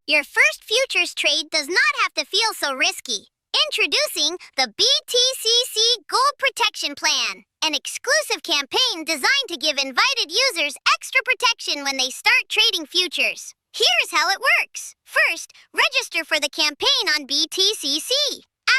Your first futures trade does not have to feel so risky. Introducing the BTCC Gold Protection Plan, an exclusive campaign designed to give invited users extra protection when they start trading futures. Here's how it works. First, register for the campaign on BTCC.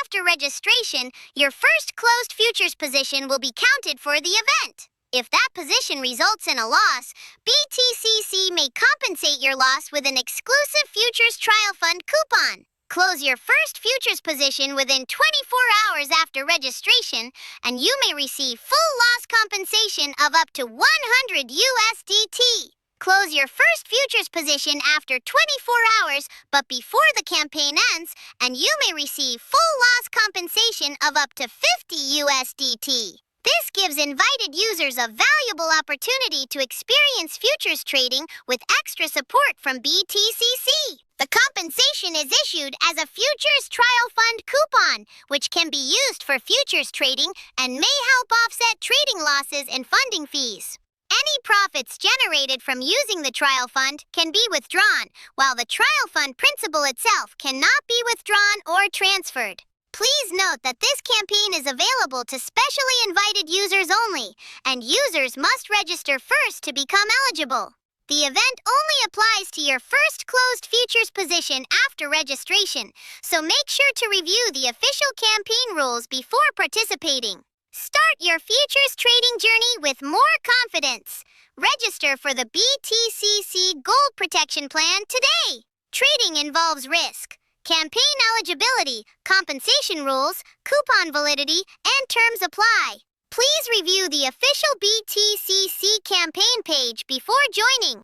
After registration, your first closed futures position will be counted for the event. If that position results in a loss, BTCC may compensate your loss with an exclusive futures trial fund coupon. Close your first futures position within 24 hours after registration, and you may receive full loss compensation of up to 100 USDT. Close your first futures position after 24 hours, but before the campaign ends, and you may receive full loss compensation of up to 50 USDT. This gives invited users a valuable opportunity to experience futures trading with extra support from BTCC. The compensation is issued as a futures trial fund coupon, which can be used for futures trading and may help offset trading losses and funding fees. Any profits generated from using the trial fund can be withdrawn, while the trial fund principal itself cannot be withdrawn or transferred. Please note that this campaign is available to specially invited users only, and users must register first to become eligible. The event only applies to your first closed futures position after registration, so make sure to review the official campaign rules before participating. Start your futures trading journey with more confidence. Register for the BTCC Gold Protection Plan today. Trading involves risk. Campaign eligibility, compensation rules, coupon validity, and terms apply. Please review the official BTCC campaign page before joining.